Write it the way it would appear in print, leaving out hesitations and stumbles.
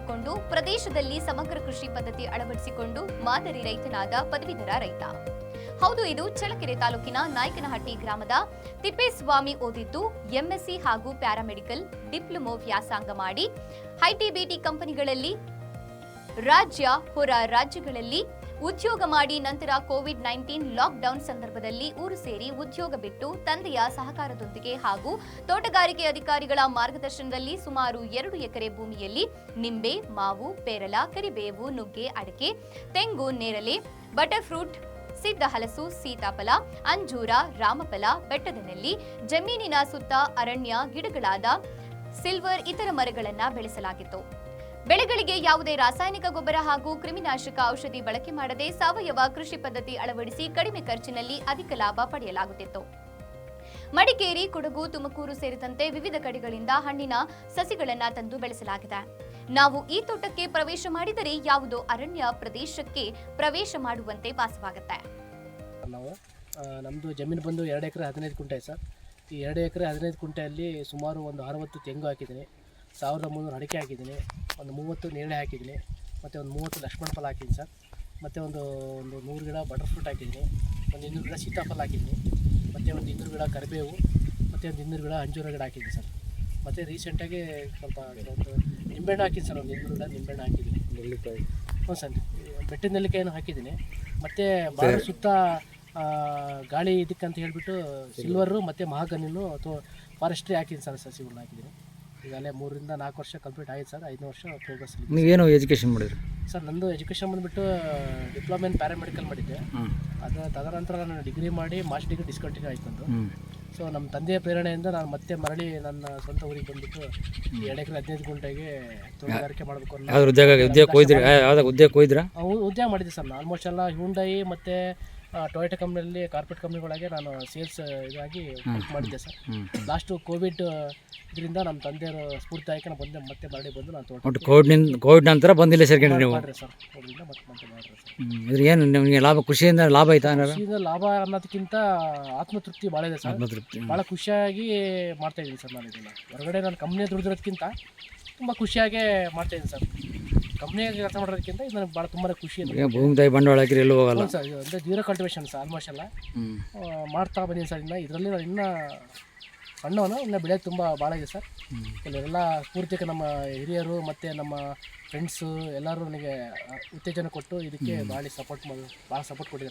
ಹಾಕಿಕೊಂಡು ಪ್ರದೇಶದಲ್ಲಿ ಸಮಗ್ರ ಕೃಷಿ ಪದ್ಧತಿ ಅಳವಡಿಸಿಕೊಂಡು ಮಾದರಿ ರೈತನಾದ ಪದವೀಧರ ರೈತ. ಹೌದು, ಇದು ಚಳ್ಳಕೆರೆ ತಾಲೂಕಿನ ನಾಯಕನಹಟ್ಟಿ ಗ್ರಾಮದ ತಿಪ್ಪೇಸ್ವಾಮಿ. ಓದಿದ್ದು ಎಂಎಸ್ಸಿ ಹಾಗೂ ಪ್ಯಾರಾಮೆಡಿಕಲ್ ಡಿಪ್ಲೊಮೊ ವ್ಯಾಸಂಗ ಮಾಡಿ ಐಟಿ-ಬಿಟಿ ಕಂಪನಿಗಳಲ್ಲಿ ರಾಜ್ಯ ಹೊರ ರಾಜ್ಯಗಳಲ್ಲಿ ಉದ್ಯೋಗ ಮಾಡಿ ನಂತರ ಕೋವಿಡ್-19 ಲಾಕ್ಡೌನ್ ಸಂದರ್ಭದಲ್ಲಿ ಊರು ಸೇರಿ ಉದ್ಯೋಗ ಬಿಟ್ಟು ತಂದೆಯ ಸಹಕಾರದೊಂದಿಗೆ ಹಾಗೂ ತೋಟಗಾರಿಕೆ ಅಧಿಕಾರಿಗಳ ಮಾರ್ಗದರ್ಶನದಲ್ಲಿ ಸುಮಾರು 2 ಎಕರೆ ಭೂಮಿಯಲ್ಲಿ ನಿಂಬೆ, ಮಾವು, ಪೇರಲ, ಕರಿಬೇವು, ನುಗ್ಗೆ, ಅಡಿಕೆ, ತೆಂಗು, ನೇರಳೆ, ಬಟರ್ ಫ್ರೂಟ್, ಸಿದ್ಧ ಹಲಸು, ಸೀತಾಫಲ, ಅಂಜೂರ, ರಾಮಫಲ, ಬೆಟ್ಟದ ನೆಲ್ಲಿ, ಜಮೀನಿನ ಸುತ್ತ ಅರಣ್ಯ ಗಿಡಗಳಾದ ಸಿಲ್ವರ್ ಇತರ ಮರಗಳನ್ನು ಬೆಳೆಸಲಾಗಿತ್ತು. ಬೆಳೆಗಳಿಗೆ ಯಾವುದೇ ರಾಸಾಯನಿಕ ಗೊಬ್ಬರ ಹಾಗೂ ಕ್ರಿಮಿನಾಶಕ ಔಷಧಿ ಬಳಕೆ ಮಾಡದೆ ಸಾವಯವ ಕೃಷಿ ಪದ್ಧತಿ ಅಳವಡಿಸಿ ಕಡಿಮೆ ಖರ್ಚಿನಲ್ಲಿ ಅಧಿಕ ಲಾಭ ಪಡೆಯಲಾಗುತ್ತಿತ್ತು. ಮಡಿಕೇರಿ, ಕೊಡಗು, ತುಮಕೂರು ಸೇರಿದಂತೆ ವಿವಿಧ ಕಡೆಗಳಿಂದ ಹಣ್ಣಿನ ಸಸಿಗಳನ್ನು ತಂದು ಬೆಳೆಸಲಾಗಿದೆ. ನಾವು ಈ ತೋಟಕ್ಕೆ ಪ್ರವೇಶ ಮಾಡಿದರೆ ಯಾವುದೋ ಅರಣ್ಯ ಪ್ರದೇಶಕ್ಕೆ ಪ್ರವೇಶ ಮಾಡುವಂತೆ ಭಾಸವಾಗುತ್ತೆ. ನಮ್ಮದು ಜಮೀನು ಬಂದು 2 ಎಕರೆ 15 ಕುಂಟೆ ಸರ್. ಈ 2 ಎಕರೆ 15 ಕುಂಟೆಯಲ್ಲಿ ಸುಮಾರು ಒಂದು 60 ತೆಂಗು ಹಾಕಿದ್ದೀನಿ, 1300 ಅಡಿಕೆ ಹಾಕಿದ್ದೀನಿ, ಒಂದು 30 ನೇರಳೆ ಹಾಕಿದ್ದೀನಿ, ಮತ್ತು ಒಂದು 30 ಲಕ್ಷ್ಮಣ ಫಲ ಹಾಕಿದ್ದೀನಿ ಸರ್. ಮತ್ತು ಒಂದು 100 ಗಿಡ ಬಟರ್ ಫ್ರೂಟ್ ಹಾಕಿದ್ದೀನಿ, ಒಂದು 200 ಗಿಡ ಸೀತಾಫಲ ಹಾಕಿದ್ದೀನಿ, ಮತ್ತು ಒಂದು 200 ಗಿಡ ಕರಿಬೇವು, ಮತ್ತು ಒಂದು 200 ಗಿಡ ಅಂಜೂರ ಗಿಡ ಹಾಕಿದ್ದೀನಿ ಸರ್. ಮತ್ತು ರೀಸೆಂಟಾಗಿ ಸ್ವಲ್ಪ ಒಂದು ನಿಂಬೆಹಣ್ಣು ಹಾಕಿದ್ದೀನಿ ಸರ್, ಒಂದು 200 ಗಿಡ ನಿಂಬೆಹಣ್ಣು ಹಾಕಿದ್ದೀನಿ. ನೆಲ್ಲಿಕಾಯಿ ಹ್ಞೂ ಸರ್, ಬೆಟ್ಟದ ನೆಲ್ಲಿಕಾಯನ್ನು ಹಾಕಿದ್ದೀನಿ. ಮತ್ತು ಭಾಳ ಸುತ್ತ ಗಾಳಿ ಇದಕ್ಕಂತ ಹೇಳಿಬಿಟ್ಟು ಸಿಲ್ವರು ಮತ್ತು ಮಹಾಗನಿನೂ ಅಥವಾ ಫಾರೆಸ್ಟ್ರಿ ಹಾಕಿದ್ದೀನಿ ಸರ್, ಸಸಿಗಳನ್ನ ಹಾಕಿದ್ದೀನಿ. ಈಗಾಗಲೇ 3 ರಿಂದ 4 ವರ್ಷ ಕಂಪ್ಲೀಟ್ ಆಗಿದೆ ಸರ್. 5ನೇ ವರ್ಷ ಪ್ರೋಗ್ರೆಸ್. ನೀವೇನು ಎಜುಕೇಷನ್ ಮಾಡಿದ್ರಿ ಸರ್? ನಂದು ಎಜುಕೇಷನ್ ಬಂದುಬಿಟ್ಟು ಡಿಪ್ಲೊಮಾ ಇನ್ ಪ್ಯಾರಾಮೆಡಿಕಲ್ ಮಾಡಿದ್ದೆ. ತದನಂತರ ನಾನು ಡಿಗ್ರಿ ಮಾಡಿ ಮಾಸ್ಟರ್ ಡಿಗ್ರಿ ಡಿಸ್ಕಂಟಿನ್ಯೂ ಆಯ್ತು ನಂದು. ಸೊ ನಮ್ಮ ತಂದೆಯ ಪ್ರೇರಣೆಯಿಂದ ನಾನು ಮತ್ತೆ ಮರಳಿ ನನ್ನ ಸ್ವಂತ ಊರಿಗೆ ಬಂದುಬಿಟ್ಟು 2 ಎಕರೆ 15 ಗುಂಟೆಗೆ ತೋಟಗಾರಿಕೆ ಮಾಡಬೇಕು ಅನ್ನೋ ಉದ್ಯೋಗ ಮಾಡಿದ್ದೆ ಸರ್. ನಾನು ಆಲ್ಮೋಸ್ಟ್ ಎಲ್ಲ ಹ್ಯುಂಡೈ ಮತ್ತು ಟೊಯೋಟಾ ಕಂಪ್ನಿಯಲ್ಲಿ ಕಾರ್ಪೊರೇಟ್ ಕಂಪ್ನಿಗಳಿಗೆ ನಾನು ಸೇಲ್ಸ್ ಇದಾಗಿ ವರ್ಕ್ ಮಾಡಿದ್ದೆ ಸರ್. ಲಾಸ್ಟು ಕೋವಿಡ್ ಇದರಿಂದ ನಮ್ಮ ತಂದೆಯವರು ಸ್ಫೂರ್ತಿಯಾಗಿ ನಾನು ಮತ್ತೆ ಮರಳಿ ಬಂದು ನಾನು ಕೋವಿಡ್ ನಂತರ ಬಂದಿಲ್ಲ ಸರ್. ನೀವು ಮಾಡಿರಿ ಸರ್, ಕೋವಿಡಿಂದ ಮತ್ತೆ ಮಾಡಿರಿ ಸರ್. ಇದ್ರ ಏನು ನಿಮಗೆ ಲಾಭ, ಖುಷಿಯಿಂದ ಲಾಭ ಆಯ್ತಾ? ಖುಷಿಯಿಂದ ಲಾಭ ಅನ್ನೋದಕ್ಕಿಂತ ಆತ್ಮತೃಪ್ತಿ ಭಾಳ ಇದೆ ಸರ್. ಭಾಳ ಖುಷಿಯಾಗಿ ಮಾಡ್ತಾಯಿದ್ದೀನಿ ಸರ್. ನಾನು ಇದನ್ನು ಹೊರಗಡೆ ನಾನು ಕಂಪ್ನಿ ದುಡಿದಿರೋದಕ್ಕಿಂತ ತುಂಬ ಖುಷಿಯಾಗೇ ಮಾಡ್ತಾಯಿದ್ದೀನಿ ಸರ್. ಕಂಪ್ನಿಯಾಗಿ ಕೆಲಸ ಮಾಡೋದಕ್ಕಿಂತ ಇದು ನನಗೆ ಭಾಳ ತುಂಬಾ ಖುಷಿ ಇದೆ. ಭೂಮಿ ತಾಯಿ ಬಂಡವಾಳ ಹಾಕಿರಿ ಎಲ್ಲೂ ಹೋಗಲ್ಲ ಸರ್. ಅಂದರೆ ಜೀರೋ ಕಲ್ಟಿವೇಶನ್ ಸರ್, ಆಲ್ಮೋಸ್ಟ್ ಎಲ್ಲ ಮಾಡ್ತಾ ಬಂದೀನಿ ಸರ್. ಇದರಲ್ಲಿ ನಾನು ಇನ್ನೂ ಹಣ್ಣನ್ನು ಇನ್ನೂ ಬೆಳೆಯೋದು ತುಂಬ ಭಾಳ ಇದೆ ಸರ್. ಕೆಲವರೆಲ್ಲ ಸ್ಫೂರ್ತಿಗೆ ನಮ್ಮ ಹಿರಿಯರು ಮತ್ತು ನಮ್ಮ ಫ್ರೆಂಡ್ಸು ಎಲ್ಲರೂ ನನಗೆ ಉತ್ತೇಜನ ಕೊಟ್ಟು ಇದಕ್ಕೆ ಭಾಳ ಸಪೋರ್ಟ್ ಕೊಟ್ಟಿದ್ದಾರೆ ಸರ್.